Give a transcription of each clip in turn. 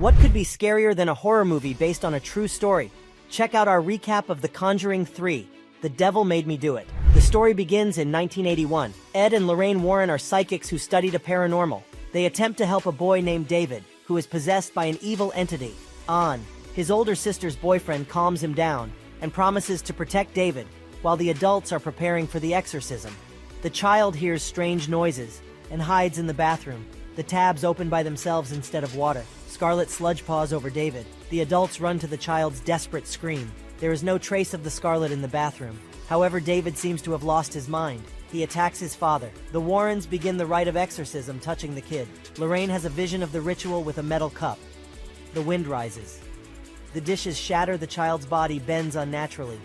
What could be scarier than a horror movie based on a true story? Check out our recap of The Conjuring 3, The Devil Made Me Do It. The story begins in 1981. Ed and Lorraine Warren are psychics who study the paranormal. They attempt to help a boy named David, who is possessed by an evil entity. His older sister's boyfriend calms him down and promises to protect David, while the adults are preparing for the exorcism. The child hears strange noises and hides in the bathroom. The tabs open by themselves instead of water. Scarlet sludge paws over David. The adults run to the child's desperate scream. There is no trace of the Scarlet in the bathroom. However, David seems to have lost his mind. He attacks his father. The Warrens begin the rite of exorcism, touching the kid. Lorraine has a vision of the ritual with a metal cup. The wind rises. The dishes shatter, the child's body bends unnaturally.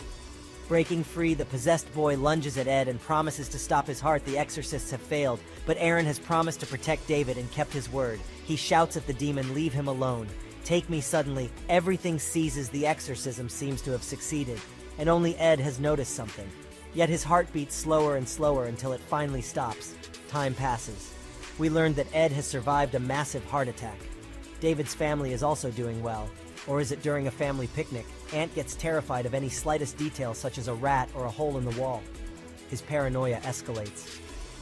Breaking free, the possessed boy lunges at Ed and promises to stop his heart. The exorcists have failed, but Aaron has promised to protect David and kept his word. He shouts at the demon, "Leave him alone. Take me." Suddenly, everything ceases. The exorcism seems to have succeeded, and only Ed has noticed something. Yet his heart beats slower and slower until it finally stops. Time passes. We learned that Ed has survived a massive heart attack. David's family is also doing well. Or is it during a family picnic? Ant gets terrified of any slightest detail, such as a rat or a hole in the wall. His paranoia escalates.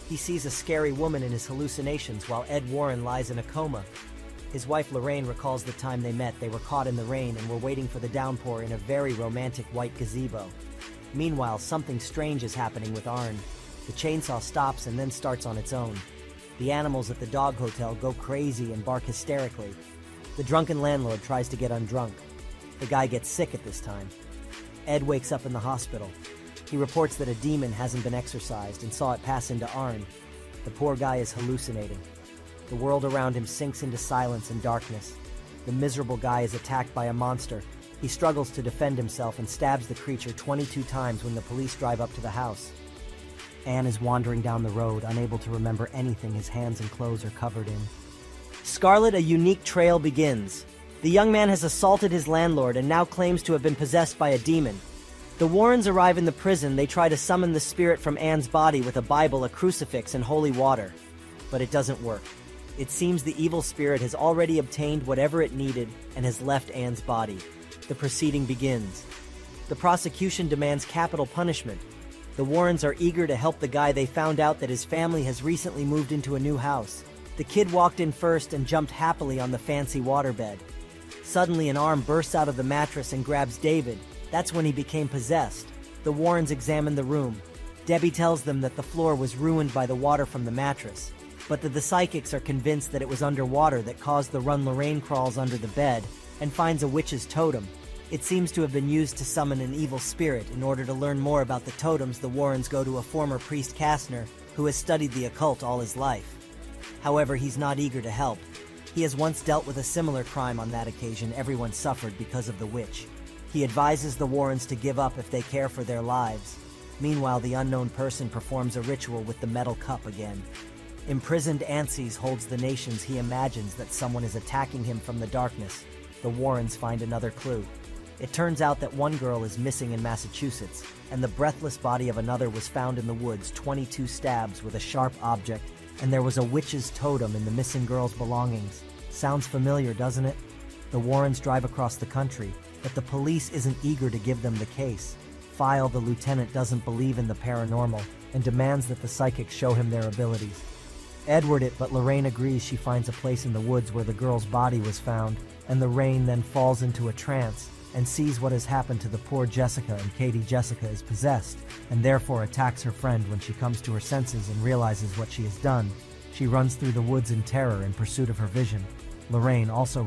He sees a scary woman in his hallucinations while Ed Warren lies in a coma. His wife Lorraine recalls the time they met. They were caught in the rain and were waiting for the downpour in a very romantic white gazebo. Meanwhile, something strange is happening with Arn. The chainsaw stops and then starts on its own. The animals at the dog hotel go crazy and bark hysterically. The drunken landlord tries to get undrunk. The guy gets sick at this time. Ed wakes up in the hospital. He reports that a demon hasn't been exorcised and saw it pass into Arn. The poor guy is hallucinating. The world around him sinks into silence and darkness. The miserable guy is attacked by a monster. He struggles to defend himself and stabs the creature 22 times when the police drive up to the house. Anne is wandering down the road, unable to remember anything his hands and clothes are covered in. Scarlet, a unique trail begins. The young man has assaulted his landlord and now claims to have been possessed by a demon. The Warrens arrive in the prison. They try to summon the spirit from Anne's body with a Bible, a crucifix, and holy water. But it doesn't work. It seems the evil spirit has already obtained whatever it needed and has left Anne's body. The proceeding begins. The prosecution demands capital punishment. The Warrens are eager to help the guy. They found out that his family has recently moved into a new house. The kid walked in first and jumped happily on the fancy waterbed. Suddenly, an arm bursts out of the mattress and grabs David. That's when he became possessed. The Warrens examine the room. Debbie tells them that the floor was ruined by the water from the mattress, but the psychics are convinced that it was underwater that caused the run. Lorraine crawls under the bed and finds a witch's totem. It seems to have been used to summon an evil spirit. In order to learn more about the totems, the Warrens go to a former priest, Kastner, who has studied the occult all his life. However, he's not eager to help. He has once dealt with a similar crime. On that occasion, everyone suffered because of the witch. He advises the Warrens to give up if they care for their lives. Meanwhile, the unknown person performs a ritual with the metal cup again. Imprisoned Anses holds the nations. He imagines that someone is attacking him from the darkness. The Warrens find another clue. It turns out that one girl is missing in Massachusetts, and the breathless body of another was found in the woods, 22 stabs with a sharp object, and there was a witch's totem in the missing girl's belongings. Sounds familiar, doesn't it? The Warrens drive across the country, but the police isn't eager to give them the case. File, the lieutenant, doesn't believe in the paranormal and demands that the psychics show him their abilities. Edward it, but Lorraine agrees. She finds a place in the woods where the girl's body was found, and Lorraine then falls into a trance and sees what has happened to the poor Jessica, and Katie. Jessica is possessed and therefore attacks her friend. When she comes to her senses and realizes what she has done, she runs through the woods in terror in pursuit of her vision. Lorraine also